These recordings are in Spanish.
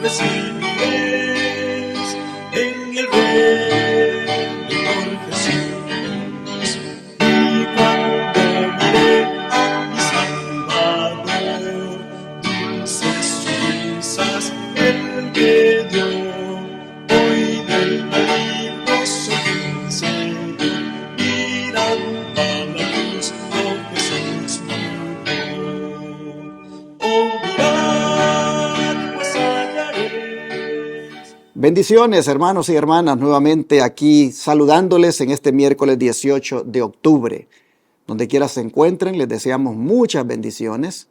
recibiréis en el reino por Jesús. Y cuando miré a mi Salvador, dulces risas Él me dio. Hoy del maligno soy vencido, mirando a la luz, oh Jesús mío. Oh, mirad, pues hallaréis. Bendiciones, hermanos y hermanas, nuevamente aquí saludándoles en este miércoles 18 de octubre. Donde quiera se encuentren, les deseamos muchas bendiciones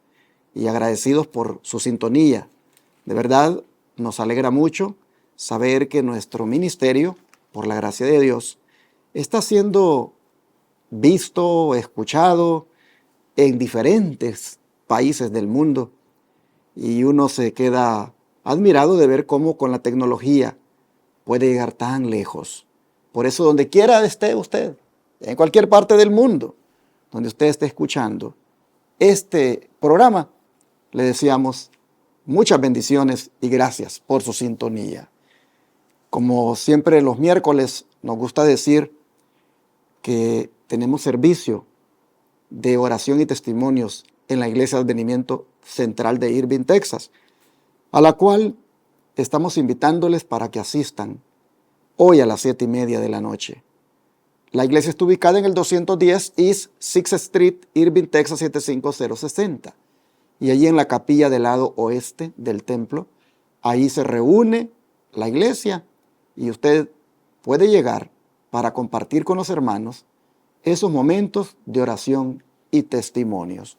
y agradecidos por su sintonía. De verdad, nos alegra mucho saber que nuestro ministerio, por la gracia de Dios, está siendo visto, escuchado en diferentes países del mundo. Y uno se queda admirado de ver cómo con la tecnología puede llegar tan lejos. Por eso, donde quiera esté usted, en cualquier parte del mundo, donde usted esté escuchando este programa, le deseamos muchas bendiciones y gracias por su sintonía. Como siempre los miércoles nos gusta decir que tenemos servicio de oración y testimonios en la Iglesia de Advenimiento Central de Irving, Texas, a la cual estamos invitándoles para que asistan hoy a las 7:30 de la noche. La iglesia está ubicada en el 210 East 6th Street, Irving, Texas 75060. Y allí en la capilla del lado oeste del templo, ahí se reúne la iglesia y usted puede llegar para compartir con los hermanos esos momentos de oración y testimonios.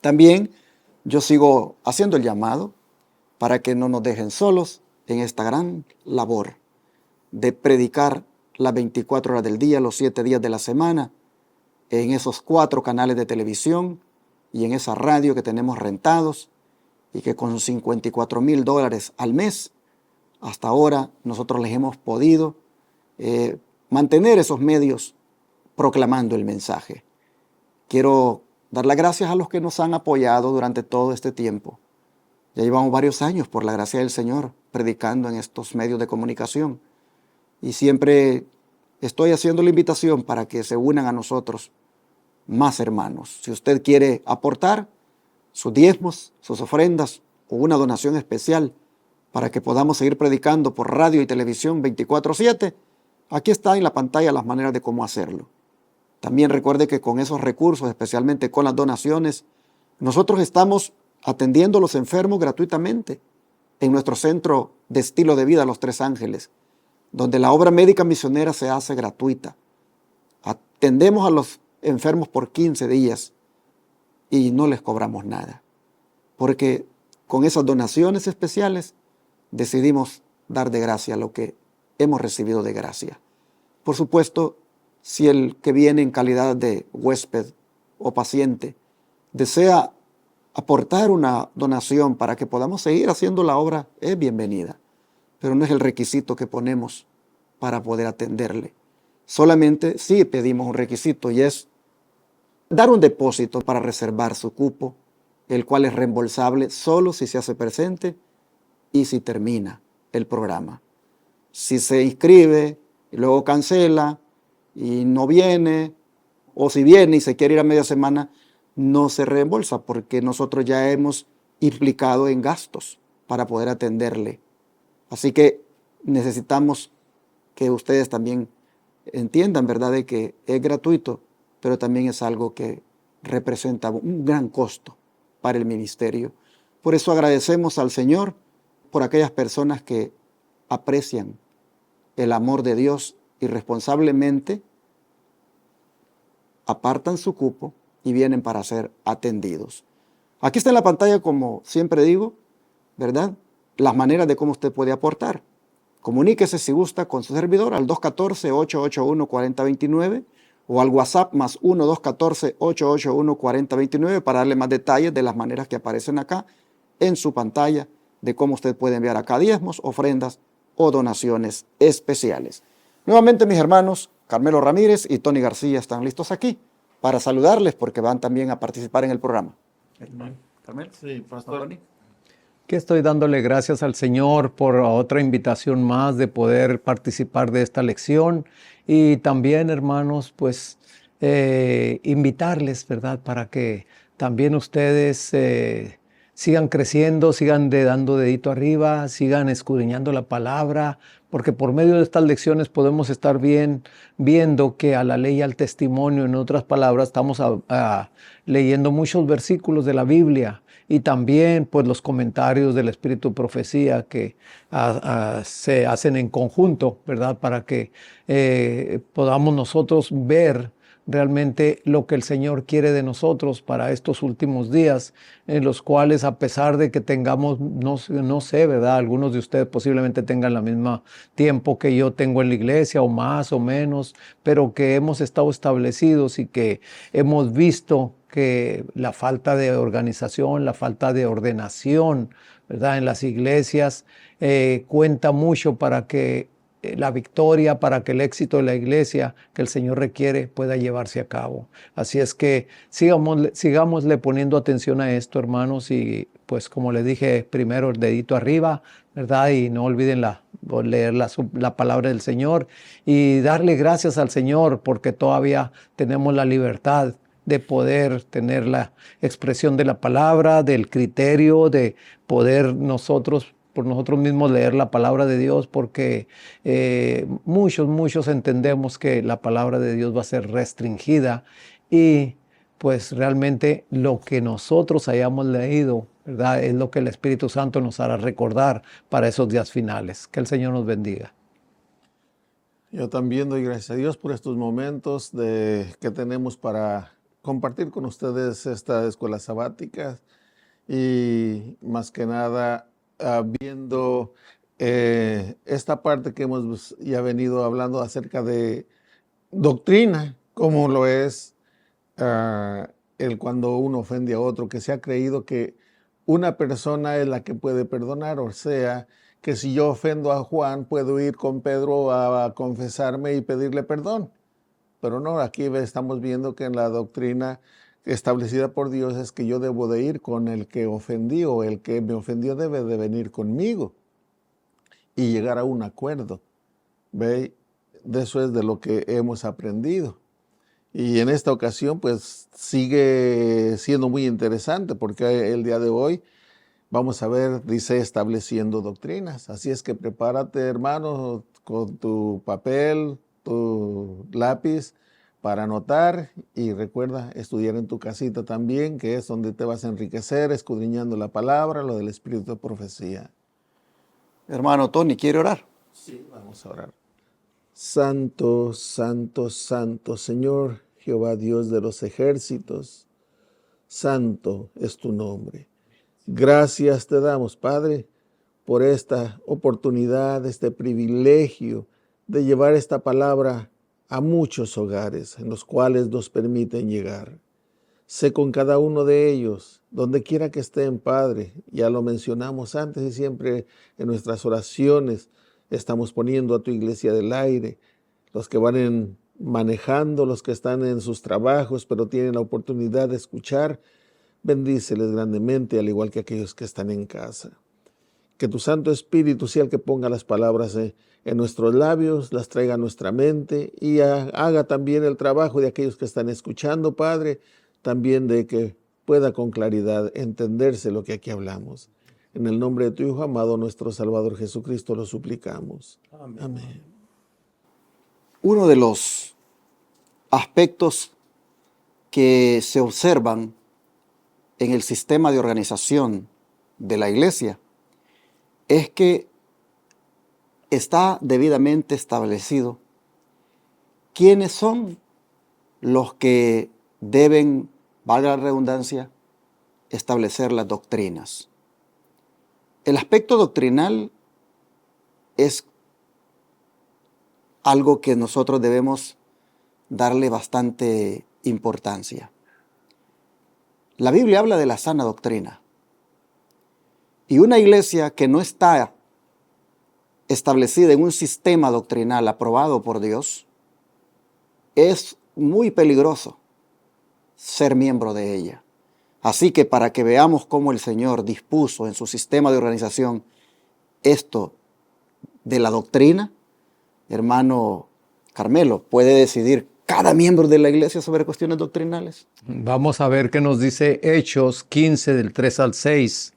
También yo sigo haciendo el llamado para que no nos dejen solos en esta gran labor de predicar las 24 horas del día, los 7 días de la semana, en esos 4 canales de televisión y en esa radio que tenemos rentados y que con $54,000 al mes, hasta ahora nosotros les hemos podido mantener esos medios proclamando el mensaje. Quiero dar las gracias a los que nos han apoyado durante todo este tiempo. Ya llevamos varios años, por la gracia del Señor, predicando en estos medios de comunicación. Y siempre estoy haciendo la invitación para que se unan a nosotros más hermanos. Si usted quiere aportar sus diezmos, sus ofrendas o una donación especial para que podamos seguir predicando por radio y televisión 24/7, aquí está en la pantalla las maneras de cómo hacerlo. También recuerde que con esos recursos, especialmente con las donaciones, nosotros estamos atendiendo a los enfermos gratuitamente en nuestro centro de estilo de vida Los Tres Ángeles, donde la obra médica misionera se hace gratuita. Atendemos a los enfermos por 15 días y no les cobramos nada, porque con esas donaciones especiales decidimos dar de gracia lo que hemos recibido de gracia. Por supuesto, si el que viene en calidad de huésped o paciente desea aportar una donación para que podamos seguir haciendo la obra, es bienvenida, pero no es el requisito que ponemos para poder atenderle. Solamente sí pedimos un requisito y es dar un depósito para reservar su cupo, el cual es reembolsable solo si se hace presente y si termina el programa. Si se inscribe y luego cancela y no viene, o si viene y se quiere ir a media semana, no se reembolsa porque nosotros ya hemos implicado en gastos para poder atenderle. Así que necesitamos que ustedes también entiendan, ¿verdad?, de que es gratuito, pero también es algo que representa un gran costo para el ministerio. Por eso agradecemos al Señor por aquellas personas que aprecian el amor de Dios y responsablemente apartan su cupo y vienen para ser atendidos. Aquí está en la pantalla, como siempre digo, ¿verdad?, las maneras de cómo usted puede aportar. Comuníquese si gusta con su servidor al 214-881-4029 o al WhatsApp más 1-214-881-4029 para darle más detalles de las maneras que aparecen acá en su pantalla de cómo usted puede enviar acá diezmos, ofrendas o donaciones especiales. Nuevamente, mis hermanos Carmelo Ramírez y Tony García están listos aquí para saludarles porque van también a participar en el programa. Carmelo. Sí, pastor. Tony. que estoy dándole gracias al Señor por otra invitación más de poder participar de esta lección y también, hermanos, pues invitarles, ¿verdad? Para que también ustedes sigan creciendo, sigan dando dedito arriba, sigan escudriñando la palabra, porque por medio de estas lecciones podemos estar bien viendo que a la ley y al testimonio, en otras palabras, estamos leyendo muchos versículos de la Biblia y también pues los comentarios del Espíritu de Profecía que se hacen en conjunto, ¿verdad? Para que podamos nosotros ver realmente lo que el Señor quiere de nosotros para estos últimos días, en los cuales, a pesar de que tengamos, no sé, ¿verdad? Algunos de ustedes posiblemente tengan el mismo tiempo que yo tengo en la iglesia, o más o menos, pero que hemos estado establecidos y que hemos visto que la falta de organización, la falta de ordenación, ¿verdad? En las iglesias cuenta mucho para que la victoria, para que el éxito de la iglesia que el Señor requiere pueda llevarse a cabo. Así es que sigámosle poniendo atención a esto, hermanos, y pues como le dije primero, el dedito arriba, ¿verdad? Y no olviden leer la palabra del Señor y darle gracias al Señor porque todavía tenemos la libertad de poder tener la expresión de la palabra, del criterio, de poder nosotros por nosotros mismos leer la palabra de Dios, porque muchos entendemos que la palabra de Dios va a ser restringida y pues realmente lo que nosotros hayamos leído, ¿verdad? Es lo que el Espíritu Santo nos hará recordar para esos días finales. Que el Señor nos bendiga. Yo también doy gracias a Dios por estos momentos que tenemos para compartir con ustedes esta escuela sabática y más que nada viendo esta parte que hemos ya venido hablando acerca de doctrina, como lo es el cuando uno ofende a otro, que se ha creído que una persona es la que puede perdonar, o sea, que si yo ofendo a Juan, puedo ir con Pedro a confesarme y pedirle perdón. Pero no, aquí estamos viendo que en la doctrina establecida por Dios es que yo debo de ir con el que ofendí, o el que me ofendió debe de venir conmigo y llegar a un acuerdo. ¿Ve? De eso es de lo que hemos aprendido. Y en esta ocasión pues sigue siendo muy interesante porque el día de hoy vamos a ver, dice, estableciendo doctrinas. Así es que prepárate, hermano, con tu papel, tu lápiz para anotar, y recuerda estudiar en tu casita también, que es donde te vas a enriquecer escudriñando la palabra, lo del espíritu de profecía. Hermano Tony, ¿quiere orar? Sí, vamos a orar. Santo, santo, santo, Señor Jehová Dios de los ejércitos, santo es tu nombre. Gracias te damos, Padre, por esta oportunidad, este privilegio de llevar esta palabra a muchos hogares en los cuales nos permiten llegar. Sé con cada uno de ellos, donde quiera que estén, Padre. Ya lo mencionamos antes y siempre en nuestras oraciones estamos poniendo a tu iglesia del aire, los que van manejando, los que están en sus trabajos, pero tienen la oportunidad de escuchar. Bendíceles grandemente, al igual que aquellos que están en casa. Que tu Santo Espíritu sea el que ponga las palabras en nuestros labios, las traiga a nuestra mente y haga también el trabajo de aquellos que están escuchando, Padre, también de que pueda con claridad entenderse lo que aquí hablamos. En el nombre de tu Hijo amado, nuestro Salvador Jesucristo, lo suplicamos. Amén. Amén. Uno de los aspectos que se observan en el sistema de organización de la iglesia es que está debidamente establecido quiénes son los que deben, valga la redundancia, establecer las doctrinas. El aspecto doctrinal es algo que nosotros debemos darle bastante importancia. La Biblia habla de la sana doctrina. Y una iglesia que no está establecida en un sistema doctrinal aprobado por Dios, es muy peligroso ser miembro de ella. Así que para que veamos cómo el Señor dispuso en su sistema de organización esto de la doctrina, hermano Carmelo, ¿puede decidir cada miembro de la iglesia sobre cuestiones doctrinales? Vamos a ver qué nos dice Hechos 15 del 3 al 6.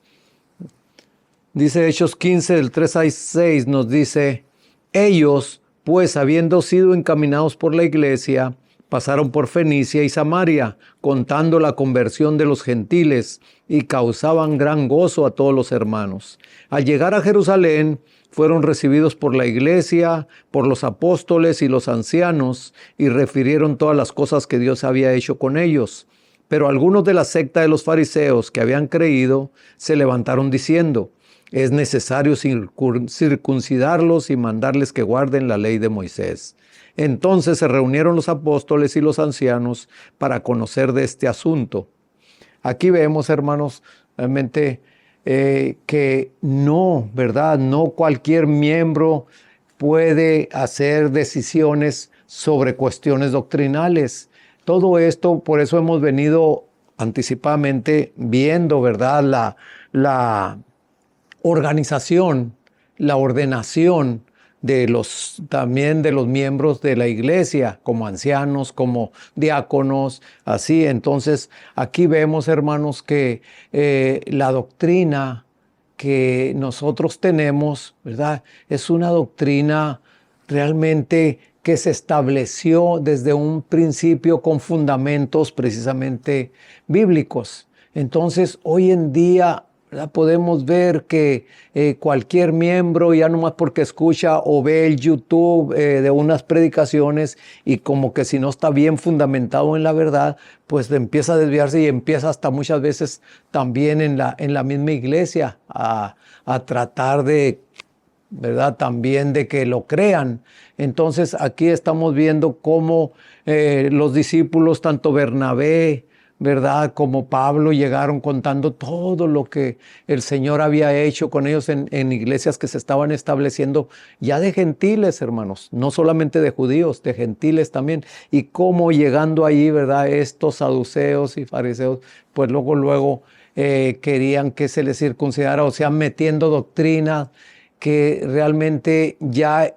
Dice Hechos 15 del 3 al 6, nos dice: ellos, pues, habiendo sido encaminados por la iglesia, pasaron por Fenicia y Samaria, contando la conversión de los gentiles, y causaban gran gozo a todos los hermanos. Al llegar a Jerusalén, fueron recibidos por la iglesia, por los apóstoles y los ancianos, y refirieron todas las cosas que Dios había hecho con ellos. Pero algunos de la secta de los fariseos que habían creído se levantaron diciendo: es necesario circuncidarlos y mandarles que guarden la ley de Moisés. Entonces se reunieron los apóstoles y los ancianos para conocer de este asunto. Aquí vemos, hermanos, realmente que no, ¿verdad? No cualquier miembro puede hacer decisiones sobre cuestiones doctrinales. Todo esto, por eso hemos venido anticipadamente viendo, ¿verdad? La organización, la ordenación también de los miembros de la iglesia, como ancianos, como diáconos, así. Entonces, aquí vemos, hermanos, que la doctrina que nosotros tenemos, ¿verdad? Es una doctrina realmente que se estableció desde un principio con fundamentos precisamente bíblicos. Entonces, hoy en día, ¿verdad?, podemos ver que cualquier miembro, ya nomás porque escucha o ve el YouTube de unas predicaciones, y como que si no está bien fundamentado en la verdad, pues empieza a desviarse y empieza hasta muchas veces también en la misma iglesia a tratar de, ¿verdad?, también de que lo crean. Entonces aquí estamos viendo cómo los discípulos, tanto Bernabé, ¿verdad?, como Pablo, llegaron contando todo lo que el Señor había hecho con ellos en iglesias que se estaban estableciendo ya de gentiles, hermanos, no solamente de judíos, de gentiles también, y cómo llegando allí, ¿verdad?, estos saduceos y fariseos, pues luego querían que se les circuncidara, o sea, metiendo doctrinas que realmente ya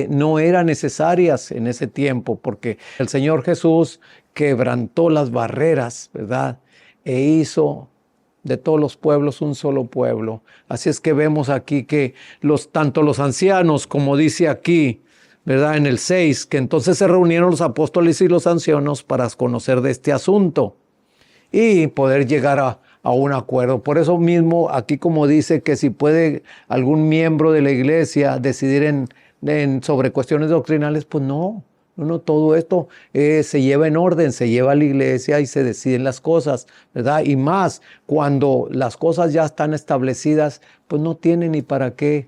no eran necesarias en ese tiempo, porque el Señor Jesús quebrantó las barreras, ¿verdad?, e hizo de todos los pueblos un solo pueblo. Así es que vemos aquí que tanto los ancianos, como dice aquí, ¿verdad?, en el 6, que entonces se reunieron los apóstoles y los ancianos para conocer de este asunto y poder llegar a un acuerdo. Por eso mismo aquí, como dice que si puede algún miembro de la iglesia decidir sobre cuestiones doctrinales, pues no, todo esto se lleva en orden, se lleva a la iglesia y se deciden las cosas, ¿verdad? Y más cuando las cosas ya están establecidas, pues no tiene ni para qué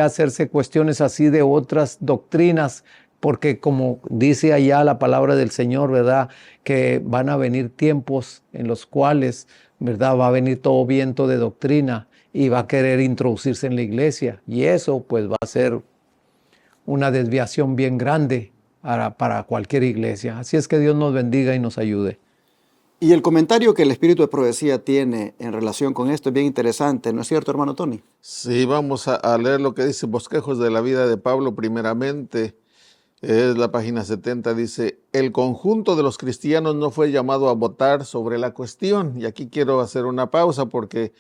hacerse cuestiones así de otras doctrinas, porque como dice allá la palabra del Señor, ¿verdad?, que van a venir tiempos en los cuales, ¿verdad?, va a venir todo viento de doctrina y va a querer introducirse en la iglesia, y eso pues va a ser una desviación bien grande para cualquier iglesia. Así es que Dios nos bendiga y nos ayude. Y el comentario que el Espíritu de Profecía tiene en relación con esto es bien interesante, ¿no es cierto, hermano Tony? Sí, vamos a leer lo que dice Bosquejos de la vida de Pablo primeramente. Es la página 70, dice: el conjunto de los cristianos no fue llamado a votar sobre la cuestión. Y aquí quiero hacer una pausa porque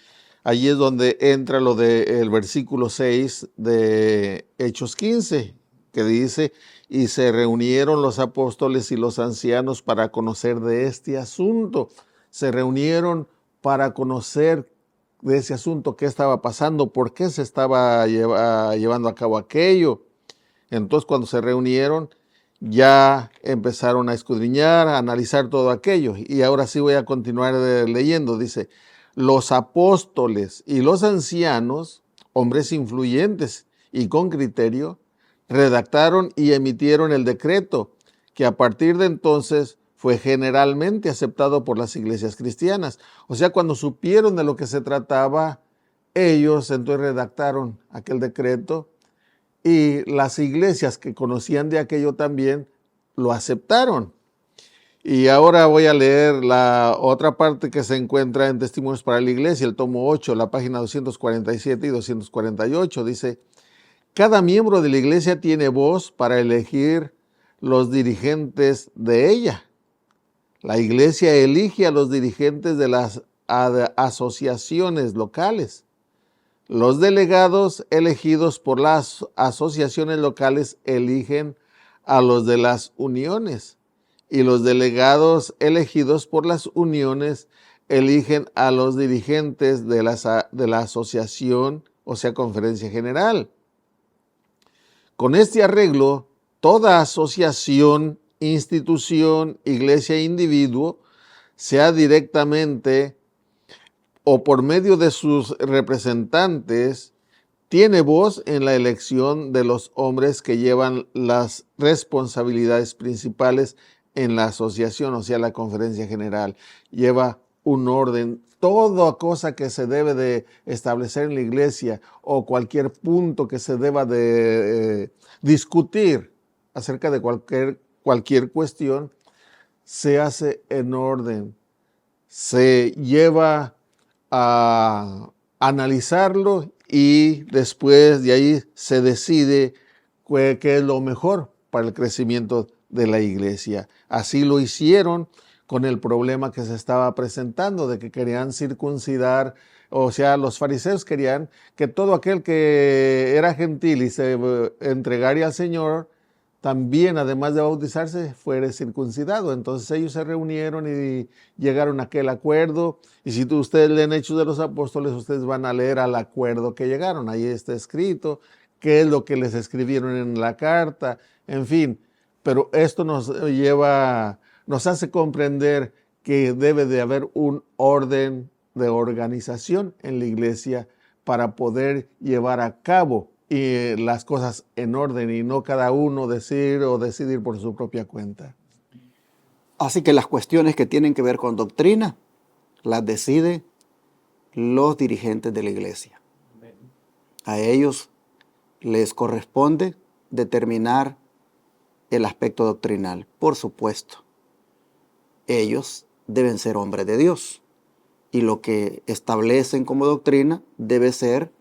allí es donde entra lo del versículo 6 de Hechos 15, que dice: y se reunieron los apóstoles y los ancianos para conocer de este asunto. Se reunieron para conocer de ese asunto, qué estaba pasando, por qué se estaba llevando a cabo aquello. Entonces, cuando se reunieron, ya empezaron a escudriñar, a analizar todo aquello. Y ahora sí voy a continuar leyendo. Dice: los apóstoles y los ancianos, hombres influyentes y con criterio, redactaron y emitieron el decreto, que a partir de entonces fue generalmente aceptado por las iglesias cristianas. O sea, cuando supieron de lo que se trataba, ellos entonces redactaron aquel decreto, y las iglesias que conocían de aquello también lo aceptaron. Y ahora voy a leer la otra parte que se encuentra en Testimonios para la Iglesia, el tomo 8, la página 247 y 248. Dice: cada miembro de la iglesia tiene voz para elegir los dirigentes de ella. La iglesia elige a los dirigentes de las asociaciones locales. Los delegados elegidos por las asociaciones locales eligen a los de las uniones. Y los delegados elegidos por las uniones eligen a los dirigentes de la asociación, o sea, conferencia general. Con este arreglo, toda asociación, institución, iglesia e individuo, sea directamente o por medio de sus representantes, tiene voz en la elección de los hombres que llevan las responsabilidades principales en la asociación, o sea, la conferencia general. Lleva un orden. Toda cosa que se debe de establecer en la iglesia o cualquier punto que se deba de discutir acerca de cualquier cuestión, se hace en orden. Se lleva a analizarlo y después de ahí se decide qué es lo mejor para el crecimiento de la iglesia. Así lo hicieron con el problema que se estaba presentando de que querían circuncidar, o sea, los fariseos querían que todo aquel que era gentil y se entregaría al Señor, también, además de bautizarse, fuera circuncidado. Entonces ellos se reunieron y llegaron a aquel acuerdo. Y si ustedes leen Hechos de los Apóstoles, ustedes van a leer al acuerdo que llegaron. Ahí está escrito qué es lo que les escribieron en la carta, en fin. Pero esto nos hace comprender que debe de haber un orden de organización en la iglesia para poder llevar a cabo las cosas en orden y no cada uno decidir por su propia cuenta. Así que las cuestiones que tienen que ver con doctrina las deciden los dirigentes de la iglesia. A ellos les corresponde determinar el aspecto doctrinal. Por supuesto, ellos deben ser hombres de Dios y lo que establecen como doctrina debe ser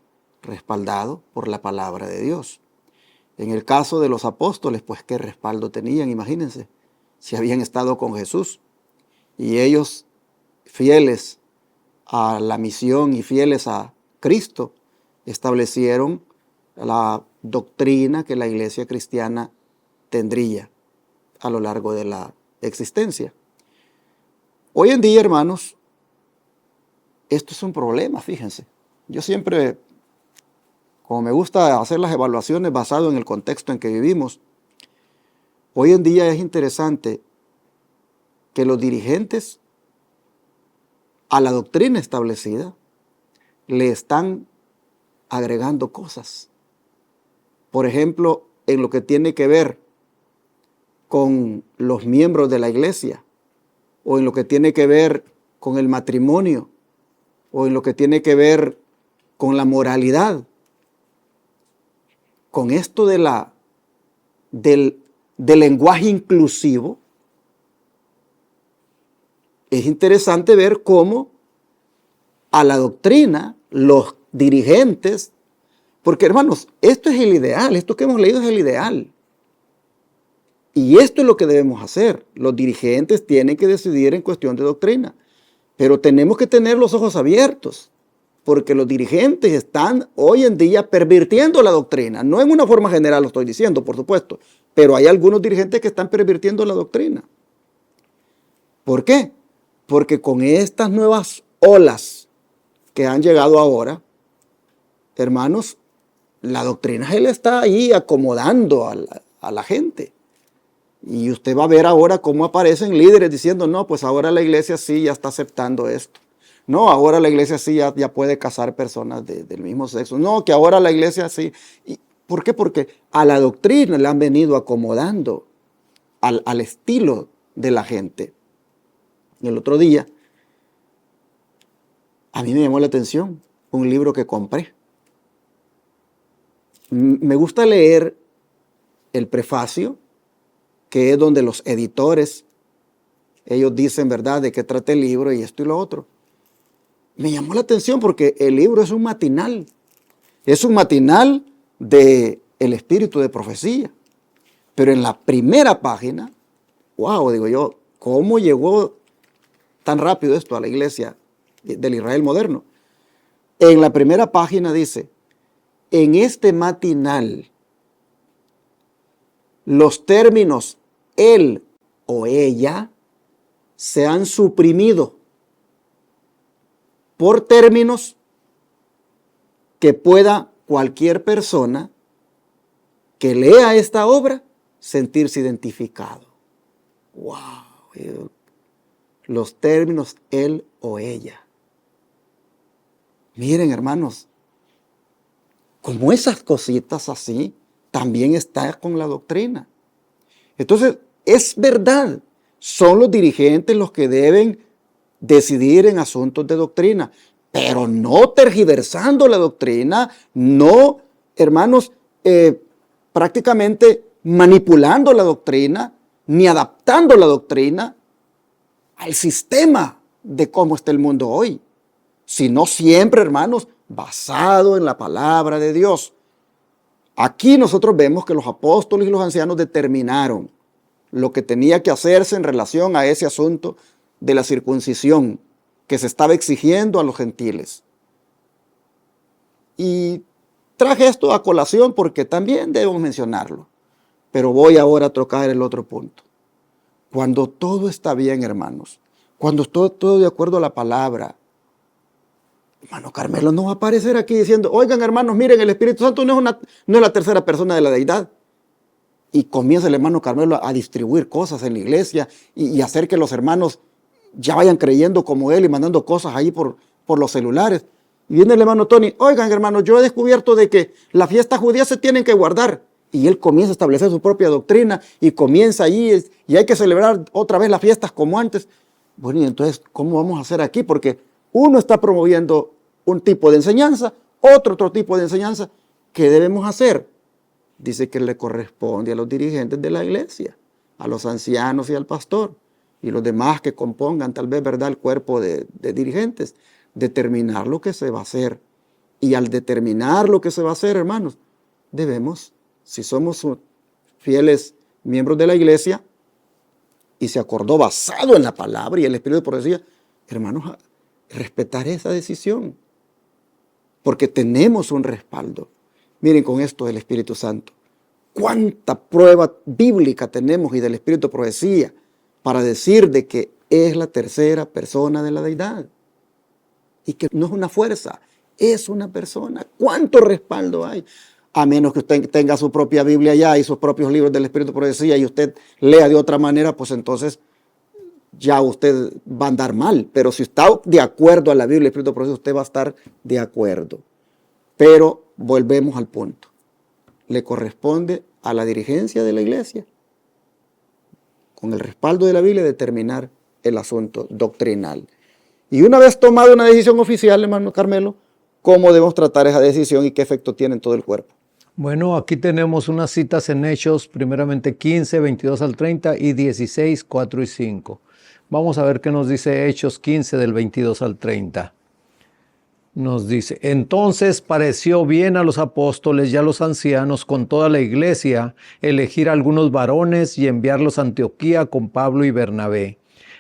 respaldado por la palabra de Dios. En el caso de los apóstoles, pues qué respaldo tenían, imagínense, si habían estado con Jesús y ellos fieles a la misión y fieles a Cristo, establecieron la doctrina que la iglesia cristiana tendría a lo largo de la existencia. Hoy en día, hermanos, esto es un problema, fíjense. Yo siempre, como me gusta hacer las evaluaciones basado en el contexto en que vivimos, hoy en día es interesante que los dirigentes a la doctrina establecida le están agregando cosas. Por ejemplo, en lo que tiene que ver con los miembros de la iglesia, o en lo que tiene que ver con el matrimonio, o en lo que tiene que ver con la moralidad. Con esto del lenguaje inclusivo, es interesante ver cómo a la doctrina, los dirigentes, porque hermanos, esto es el ideal, esto que hemos leído es el ideal. Y esto es lo que debemos hacer. Los dirigentes tienen que decidir en cuestión de doctrina, pero tenemos que tener los ojos abiertos, porque los dirigentes están hoy en día pervirtiendo la doctrina. No en una forma general lo estoy diciendo, por supuesto, pero hay algunos dirigentes que están pervirtiendo la doctrina. ¿Por qué? Porque con estas nuevas olas que han llegado ahora, hermanos, la doctrina se le está ahí acomodando a la gente. Y usted va a ver ahora cómo aparecen líderes diciendo, no, pues ahora la iglesia sí ya está aceptando esto. No, ahora la iglesia sí ya puede casar personas del mismo sexo. No, que ahora la iglesia sí. ¿Por qué? Porque a la doctrina le han venido acomodando al estilo de la gente. El otro día, a mí me llamó la atención un libro que compré. Me gusta leer el prefacio, que es donde los editores ellos dicen, ¿verdad?, de qué trata el libro y esto y lo otro. Me llamó la atención porque el libro es un matinal. Es un matinal del espíritu de profecía. Pero en la primera página, wow, digo yo, ¿cómo llegó tan rápido esto a la iglesia del Israel moderno? En la primera página dice, en este matinal, los términos él o ella se han suprimido por términos que pueda cualquier persona que lea esta obra sentirse identificado. ¡Wow! Los términos él o ella. Miren, hermanos, como esas cositas así, también está con la doctrina. Entonces, es verdad, son los dirigentes los que deben decidir en asuntos de doctrina, pero no tergiversando la doctrina, no, hermanos, prácticamente manipulando la doctrina, ni adaptando la doctrina al sistema de cómo está el mundo hoy, sino siempre, hermanos, basado en la palabra de Dios. Aquí nosotros vemos que los apóstoles y los ancianos determinaron lo que tenía que hacerse en relación a ese asunto de la circuncisión que se estaba exigiendo a los gentiles. Y traje esto a colación porque también debemos mencionarlo. Pero voy ahora a tocar el otro punto. Cuando todo está bien, hermanos, cuando todo de acuerdo a la palabra, hermano Carmelo no va a aparecer aquí diciendo, oigan hermanos, miren, el Espíritu Santo no es la tercera persona de la deidad. Y comienza el hermano Carmelo a distribuir cosas en la iglesia y hacer que los hermanos ya vayan creyendo como él y mandando cosas ahí por los celulares. Y viene el hermano Tony, oigan hermanos, yo he descubierto de que las fiestas judías se tienen que guardar. Y él comienza a establecer su propia doctrina y comienza ahí y hay que celebrar otra vez las fiestas como antes. Bueno, y entonces, ¿cómo vamos a hacer aquí? Porque uno está promoviendo un tipo de enseñanza, otro tipo de enseñanza. ¿Qué debemos hacer? Dice que le corresponde a los dirigentes de la iglesia, a los ancianos y al pastor, y los demás que compongan tal vez, ¿verdad?, el cuerpo de dirigentes, determinar lo que se va a hacer. Y al determinar lo que se va a hacer, hermanos, debemos, si somos fieles miembros de la iglesia, y se acordó basado en la palabra y el espíritu de profecía, hermanos, respetar esa decisión, porque tenemos un respaldo. Miren con esto del Espíritu Santo. Cuánta prueba bíblica tenemos y del Espíritu de profecía para decir de que es la tercera persona de la deidad. Y que no es una fuerza, es una persona. ¿Cuánto respaldo hay? A menos que usted tenga su propia Biblia ya y sus propios libros del Espíritu de profecía y usted lea de otra manera, pues entonces ya usted va a andar mal. Pero si está de acuerdo a la Biblia y el Espíritu de profecía, usted va a estar de acuerdo. Pero volvemos al punto. Le corresponde a la dirigencia de la iglesia, con el respaldo de la Biblia, determinar el asunto doctrinal. Y una vez tomada una decisión oficial, hermano Carmelo, ¿cómo debemos tratar esa decisión y qué efecto tiene en todo el cuerpo? Bueno, aquí tenemos unas citas en Hechos, primeramente 15, 22 al 30 y 16, 4 y 5. Vamos a ver qué nos dice Hechos 15 del 22 al 30. Nos dice, entonces pareció bien a los apóstoles y a los ancianos con toda la iglesia elegir a algunos varones y enviarlos a Antioquía con Pablo y Bernabé.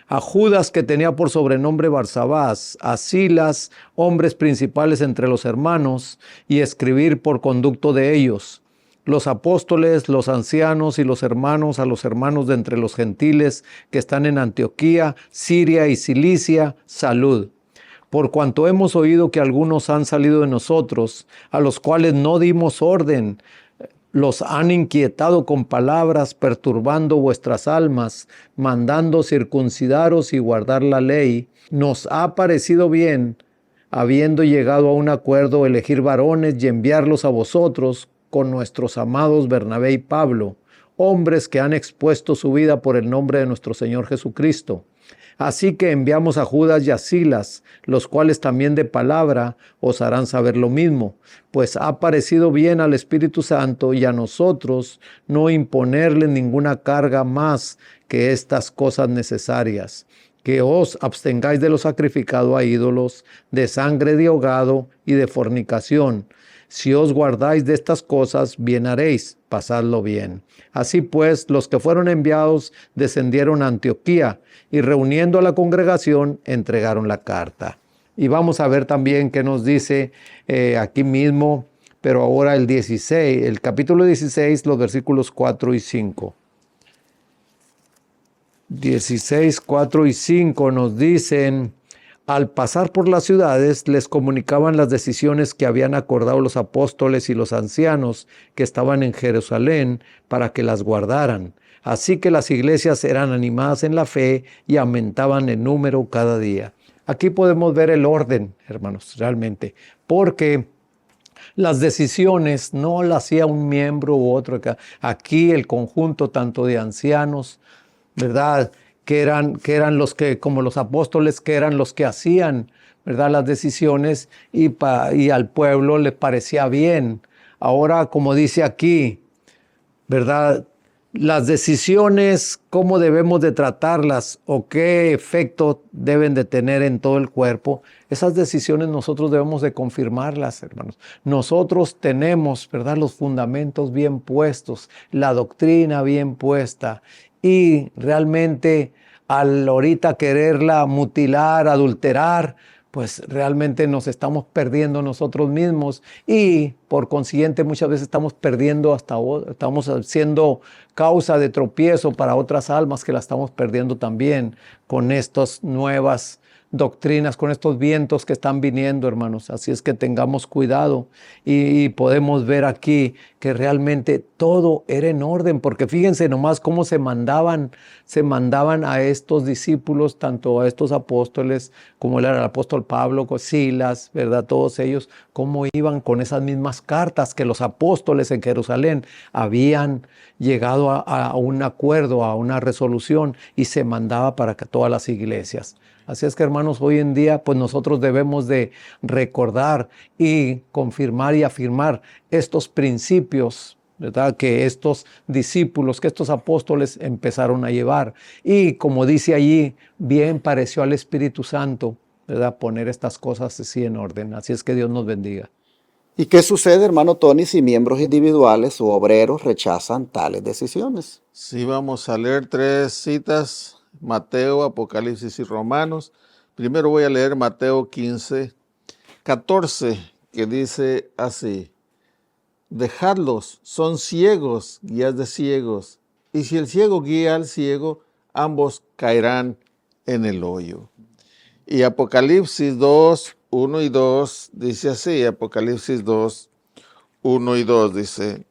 A Judas, que tenía por sobrenombre Barsabás, a Silas, hombres principales entre los hermanos, y escribir por conducto de ellos. Los apóstoles, los ancianos y los hermanos a los hermanos de entre los gentiles que están en Antioquía, Siria y Cilicia, salud. Por cuanto hemos oído que algunos han salido de nosotros, a los cuales no dimos orden, los han inquietado con palabras, perturbando vuestras almas, mandando circuncidaros y guardar la ley, nos ha parecido bien, habiendo llegado a un acuerdo, elegir varones y enviarlos a vosotros con nuestros amados Bernabé y Pablo, hombres que han expuesto su vida por el nombre de nuestro Señor Jesucristo. Así que enviamos a Judas y a Silas, los cuales también de palabra os harán saber lo mismo, pues ha parecido bien al Espíritu Santo y a nosotros no imponerle ninguna carga más que estas cosas necesarias, que os abstengáis de lo sacrificado a ídolos, de sangre de ahogado y de fornicación. Si os guardáis de estas cosas, bien haréis, pasadlo bien. Así pues, los que fueron enviados descendieron a Antioquía y reuniendo a la congregación, entregaron la carta. Y vamos a ver también qué nos dice aquí mismo, pero ahora el capítulo 16, los versículos 4 y 5. 16, 4 y 5 nos dicen: al pasar por las ciudades les comunicaban las decisiones que habían acordado los apóstoles y los ancianos que estaban en Jerusalén para que las guardaran. Así que las iglesias eran animadas en la fe y aumentaban en número cada día. Aquí podemos ver el orden, hermanos, realmente, porque las decisiones no las hacía un miembro u otro. Aquí el conjunto tanto de ancianos, ¿verdad?, que eran los que, como los apóstoles, que eran los que hacían, ¿verdad?, las decisiones, y al pueblo le parecía bien. Ahora, como dice aquí, ¿verdad?, las decisiones, cómo debemos de tratarlas o qué efecto deben de tener en todo el cuerpo, esas decisiones nosotros debemos de confirmarlas, hermanos. Nosotros tenemos, ¿verdad?, los fundamentos bien puestos, la doctrina bien puesta, y realmente al ahorita quererla mutilar, adulterar, pues realmente nos estamos perdiendo nosotros mismos, y por consiguiente muchas veces estamos perdiendo estamos siendo causa de tropiezo para otras almas que la estamos perdiendo también con estas nuevas doctrinas, con estos vientos que están viniendo, hermanos. Así es que tengamos cuidado, y podemos ver aquí que realmente todo era en orden, porque fíjense nomás cómo se mandaban a estos discípulos, tanto a estos apóstoles como era el apóstol Pablo, Silas, ¿verdad?, todos ellos, cómo iban con esas mismas cartas que los apóstoles en Jerusalén habían llegado a un acuerdo, a una resolución, y se mandaba para que todas las iglesias. Así es que, hermanos, hoy en día pues nosotros debemos de recordar y confirmar y afirmar estos principios, ¿verdad?, que estos discípulos, que estos apóstoles empezaron a llevar. Y como dice allí, bien pareció al Espíritu Santo, ¿verdad?, poner estas cosas así en orden. Así es que Dios nos bendiga. ¿Y qué sucede, hermano Tony, si miembros individuales u obreros rechazan tales decisiones? Sí, vamos a leer 3 citas: Mateo, Apocalipsis y Romanos. Primero voy a leer Mateo 15, 14, que dice así: dejadlos, son ciegos, guías de ciegos, y si el ciego guía al ciego, ambos caerán en el hoyo. Y Apocalipsis 2, 1 y 2 dice así: Apocalipsis 2, 1 y 2 dice: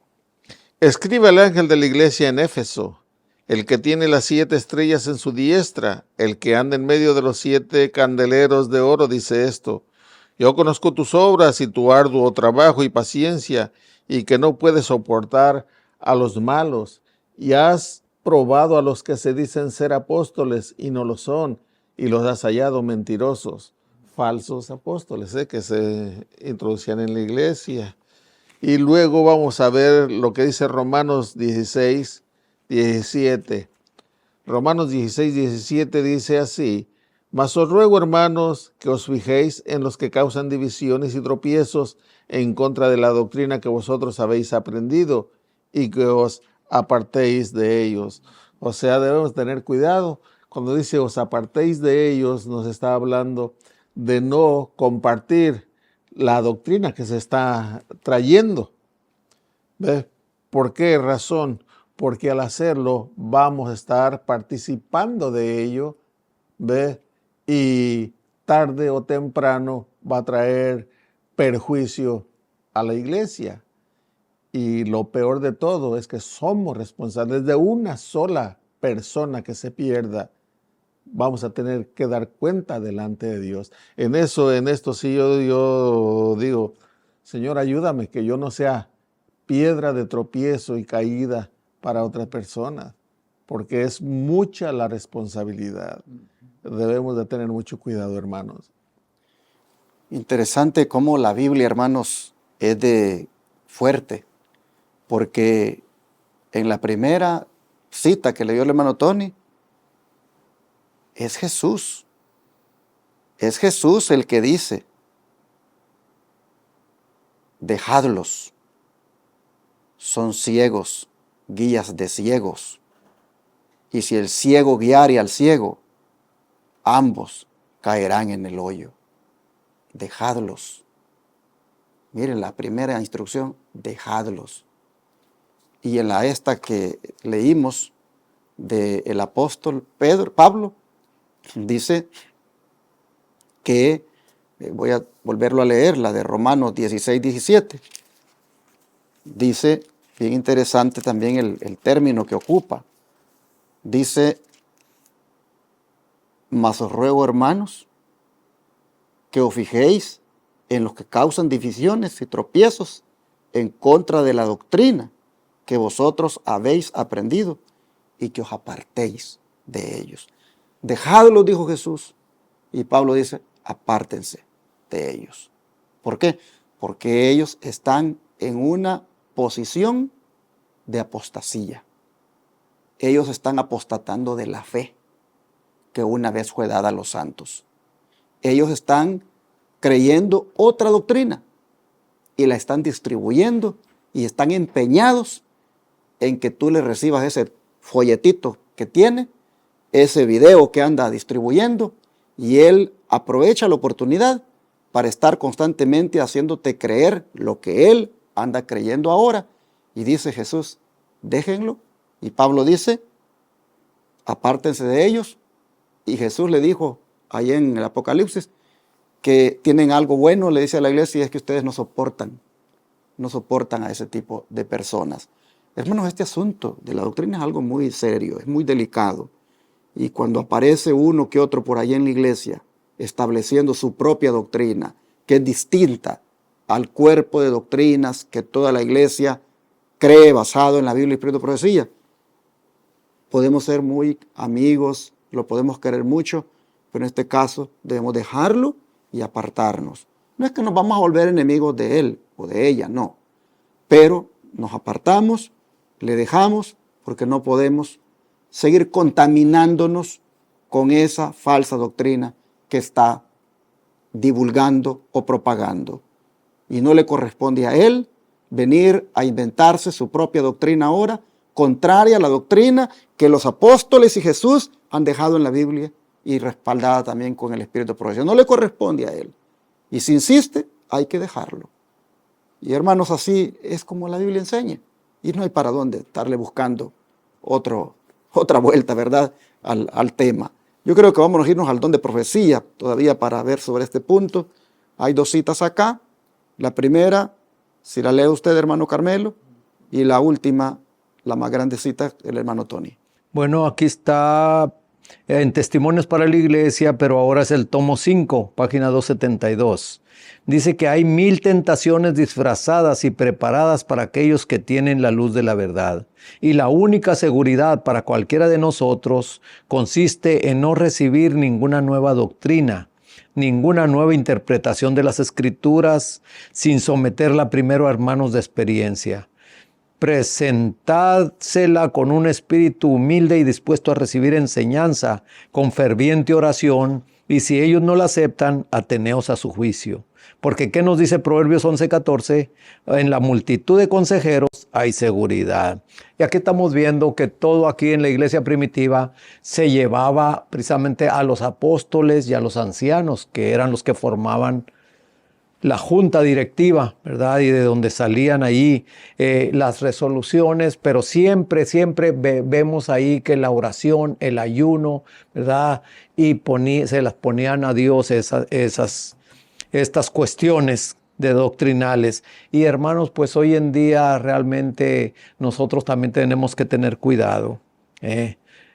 escribe al ángel de la iglesia en Éfeso, el que tiene las 7 estrellas en su diestra, el que anda en medio de los 7 candeleros de oro, dice esto: yo conozco tus obras y tu arduo trabajo y paciencia, y que no puedes soportar a los malos, y has probado a los que se dicen ser apóstoles y no lo son, y los has hallado mentirosos, falsos apóstoles, que se introducían en la iglesia. Y luego vamos a ver lo que dice Romanos 16, 17. Romanos 16, 17 dice así: mas os ruego, hermanos, que os fijéis en los que causan divisiones y tropiezos en contra de la doctrina que vosotros habéis aprendido, y que os apartéis de ellos. O sea, debemos tener cuidado. Cuando dice os apartéis de ellos, nos está hablando de no compartir la doctrina que se está trayendo. ¿Ves? ¿Por qué razón? Porque al hacerlo vamos a estar participando de ello, ¿ves? Y tarde o temprano va a traer perjuicio a la iglesia. Y lo peor de todo es que somos responsables de una sola persona que se pierda. Vamos a tener que dar cuenta delante de Dios. En esto sí yo digo: Señor, ayúdame que yo no sea piedra de tropiezo y caída para otras personas, porque es mucha la responsabilidad. Debemos de tener mucho cuidado, hermanos. Interesante cómo la Biblia, hermanos, es de fuerte, porque en la primera cita que leyó el hermano Tony, es Jesús. Es Jesús el que dice, dejadlos, son ciegos, guías de ciegos. Y si el ciego guiare al ciego, ambos caerán en el hoyo. Dejadlos. Miren la primera instrucción, dejadlos. Y en la esta que leímos del apóstol Pablo, dice que, voy a volverlo a leer, la de Romanos 16, 17. Dice, bien interesante también el término que ocupa. Dice, mas os ruego, hermanos, que os fijéis en los que causan divisiones y tropiezos en contra de la doctrina que vosotros habéis aprendido y que os apartéis de ellos. Dejadlos, dijo Jesús. Y Pablo dice, apártense de ellos. ¿Por qué? Porque ellos están en una posición de apostasía. Ellos están apostatando de la fe que una vez fue dada a los santos. Ellos están creyendo otra doctrina y la están distribuyendo y están empeñados en que tú le recibas ese folletito que tiene, ese video que anda distribuyendo, y él aprovecha la oportunidad para estar constantemente haciéndote creer lo que él anda creyendo ahora. Y dice Jesús, déjenlo. Y Pablo dice, apártense de ellos. Y Jesús le dijo ahí en el Apocalipsis que tienen algo bueno, le dice a la iglesia, y es que ustedes no soportan a ese tipo de personas. Hermanos, este asunto de la doctrina es algo muy serio, es muy delicado. Y cuando aparece uno que otro por allá en la iglesia, estableciendo su propia doctrina, que es distinta al cuerpo de doctrinas que toda la iglesia cree basado en la Biblia y Espíritu de Profecía, podemos ser muy amigos, lo podemos querer mucho, pero en este caso debemos dejarlo y apartarnos. No es que nos vamos a volver enemigos de él o de ella, no. Pero nos apartamos, le dejamos, porque no podemos seguir contaminándonos con esa falsa doctrina que está divulgando o propagando. Y no le corresponde a él venir a inventarse su propia doctrina ahora, contraria a la doctrina que los apóstoles y Jesús han dejado en la Biblia y respaldada también con el Espíritu de Profecía. No le corresponde a él. Y si insiste, hay que dejarlo. Y hermanos, así es como la Biblia enseña. Y no hay para dónde estarle buscando otra vuelta, ¿verdad?, al tema. Yo creo que vamos a irnos al don de profecía todavía para ver sobre este punto. Hay dos citas acá. La primera, si la lee usted, hermano Carmelo, y la última, la más grande cita, el hermano Tony. Bueno, aquí está en Testimonios para la Iglesia, pero ahora es el tomo 5, página 272. Dice que hay 1000 tentaciones disfrazadas y preparadas para aquellos que tienen la luz de la verdad. Y la única seguridad para cualquiera de nosotros consiste en no recibir ninguna nueva doctrina, ninguna nueva interpretación de las Escrituras, sin someterla primero a hermanos de experiencia. Presentádsela con un espíritu humilde y dispuesto a recibir enseñanza con ferviente oración, y si ellos no la aceptan, ateneos a su juicio. Porque ¿qué nos dice Proverbios 11:14? En la multitud de consejeros hay seguridad. Y aquí estamos viendo que todo aquí en la iglesia primitiva se llevaba precisamente a los apóstoles y a los ancianos, que eran los que formaban la junta directiva, ¿verdad? Y de donde salían ahí las resoluciones, pero siempre vemos ahí que la oración, el ayuno, ¿verdad? Y se las ponían a Dios estas cuestiones de doctrinales. Y hermanos, pues hoy en día realmente nosotros también tenemos que tener cuidado.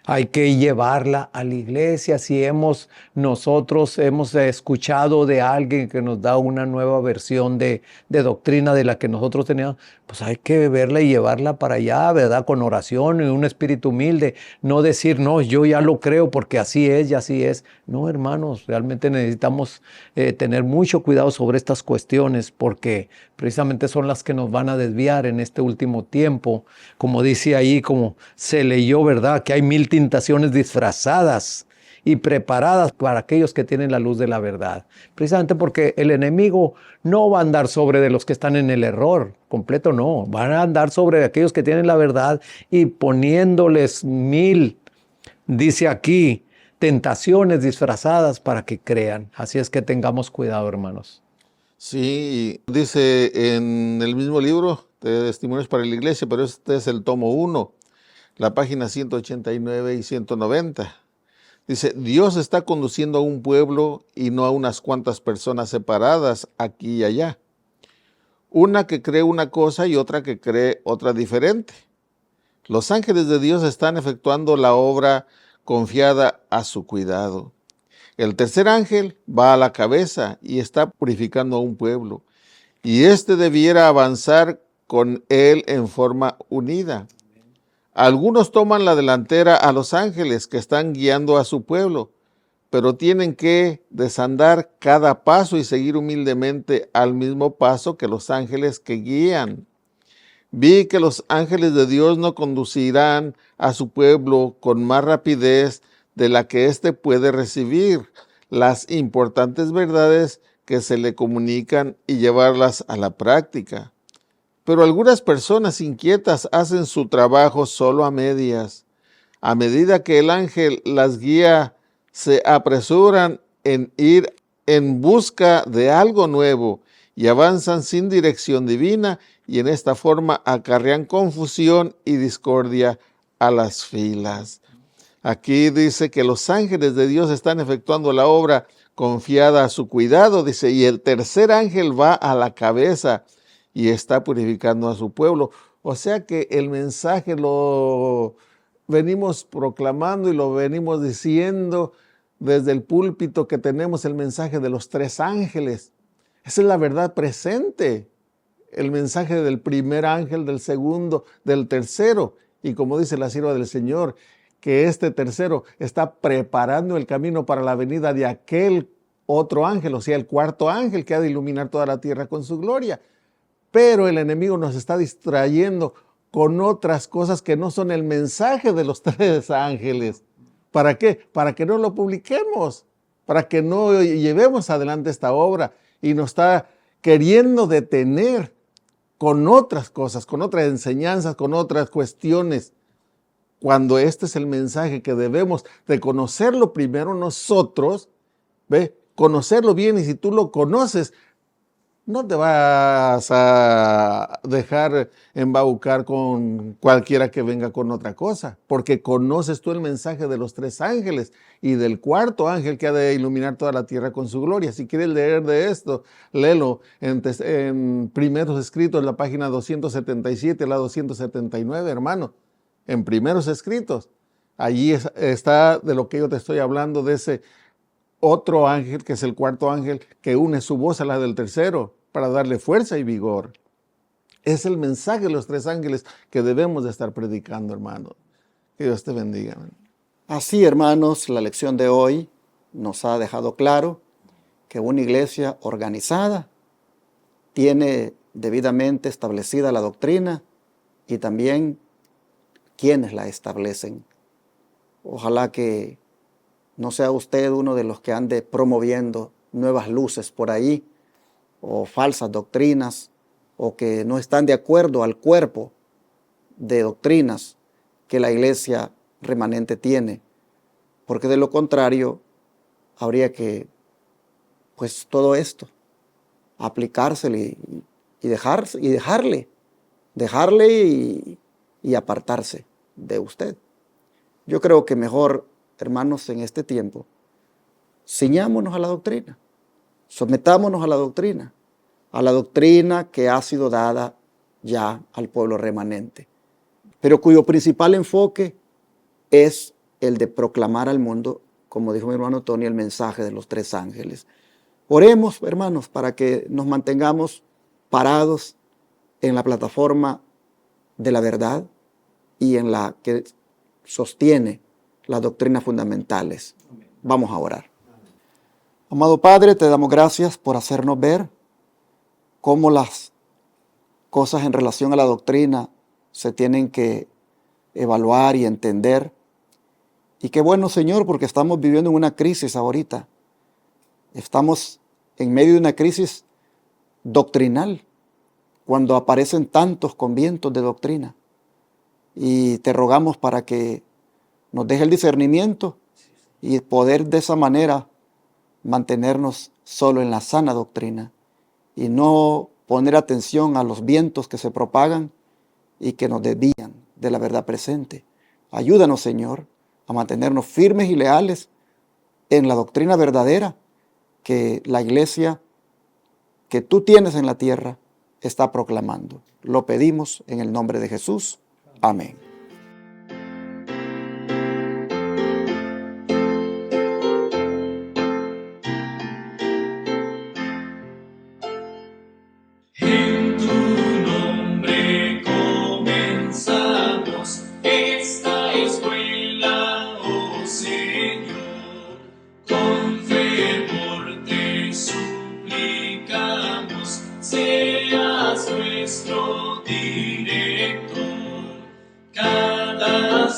Hay que llevarla a la iglesia. Si nosotros hemos escuchado de alguien que nos da una nueva versión de doctrina de la que nosotros teníamos, pues hay que verla y llevarla para allá, ¿verdad? Con oración y un espíritu humilde. No decir, no, yo ya lo creo porque así es y así es. No, hermanos, realmente necesitamos tener mucho cuidado sobre estas cuestiones porque precisamente son las que nos van a desviar en este último tiempo. Como dice ahí, como se leyó, ¿verdad? Que hay 1000 tentaciones disfrazadas y preparadas para aquellos que tienen la luz de la verdad. Precisamente porque el enemigo no va a andar sobre de los que están en el error completo, no. Van a andar sobre aquellos que tienen la verdad y poniéndoles 1000, dice aquí, tentaciones disfrazadas para que crean. Así es que tengamos cuidado, hermanos. Sí, dice en el mismo libro de Testimonios para la Iglesia, pero este es el tomo 1, la página 189 y 190. Dice, Dios está conduciendo a un pueblo y no a unas cuantas personas separadas aquí y allá. Una que cree una cosa y otra que cree otra diferente. Los ángeles de Dios están efectuando la obra confiada a su cuidado. El tercer ángel va a la cabeza y está purificando a un pueblo, y éste debiera avanzar con él en forma unida. Algunos toman la delantera a los ángeles que están guiando a su pueblo, pero tienen que desandar cada paso y seguir humildemente al mismo paso que los ángeles que guían. Vi que los ángeles de Dios no conducirán a su pueblo con más rapidez de la que éste puede recibir las importantes verdades que se le comunican y llevarlas a la práctica. Pero algunas personas inquietas hacen su trabajo solo a medias. A medida que el ángel las guía, se apresuran en ir en busca de algo nuevo y avanzan sin dirección divina, y en esta forma acarrean confusión y discordia a las filas. Aquí dice que los ángeles de Dios están efectuando la obra confiada a su cuidado, dice, y el tercer ángel va a la cabeza y está purificando a su pueblo. O sea que el mensaje lo venimos proclamando y lo venimos diciendo desde el púlpito, que tenemos el mensaje de los 3 ángeles. Esa es la verdad presente. El mensaje del primer ángel, del segundo, del tercero. Y como dice la sierva del Señor, que este tercero está preparando el camino para la venida de aquel otro ángel, o sea, el cuarto ángel que ha de iluminar toda la tierra con su gloria. Pero el enemigo nos está distrayendo con otras cosas que no son el mensaje de los 3 ángeles. ¿Para qué? Para que no lo publiquemos, para que no llevemos adelante esta obra, y nos está queriendo detener con otras cosas, con otras enseñanzas, con otras cuestiones, cuando este es el mensaje que debemos de conocerlo primero nosotros, ¿ve? Conocerlo bien, y si tú lo conoces, no te vas a dejar embaucar con cualquiera que venga con otra cosa, porque conoces tú el mensaje de los 3 ángeles y del cuarto ángel que ha de iluminar toda la tierra con su gloria. Si quieres leer de esto, léelo en Primeros Escritos, la página 277 a la 279, hermano. En Primeros Escritos, allí está de lo que yo te estoy hablando, de ese otro ángel, que es el cuarto ángel, que une su voz a la del tercero para darle fuerza y vigor. Es el mensaje de los 3 ángeles que debemos de estar predicando, hermano. Que Dios te bendiga, hermano. Así, hermanos, la lección de hoy nos ha dejado claro que una iglesia organizada tiene debidamente establecida la doctrina y también quienes la establecen. Ojalá que no sea usted uno de los que ande promoviendo nuevas luces por ahí, o falsas doctrinas, o que no están de acuerdo al cuerpo de doctrinas que la iglesia remanente tiene, porque de lo contrario habría que, pues, todo esto aplicárselo y dejarle y apartarse de usted. Yo creo que mejor, hermanos, en este tiempo, ciñámonos a la doctrina, sometámonos a la doctrina que ha sido dada ya al pueblo remanente, pero cuyo principal enfoque es el de proclamar al mundo, como dijo mi hermano Tony, el mensaje de los 3 ángeles. Oremos, hermanos, para que nos mantengamos parados en la plataforma de la verdad y en la que sostiene las doctrinas fundamentales. Vamos a orar. Amado Padre, te damos gracias por hacernos ver cómo las cosas en relación a la doctrina se tienen que evaluar y entender. Y qué bueno, Señor, porque estamos viviendo en una crisis ahorita. Estamos en medio de una crisis doctrinal, cuando aparecen tantos conventos de doctrina. Y te rogamos para que nos deje el discernimiento y poder de esa manera mantenernos solo en la sana doctrina y no poner atención a los vientos que se propagan y que nos desvían de la verdad presente. Ayúdanos, Señor, a mantenernos firmes y leales en la doctrina verdadera que la iglesia que tú tienes en la tierra está proclamando. Lo pedimos en el nombre de Jesús. Amén. En tu nombre comenzamos esta escuela, oh Señor. Con fervor te suplicamos, seas nuestro director. Cada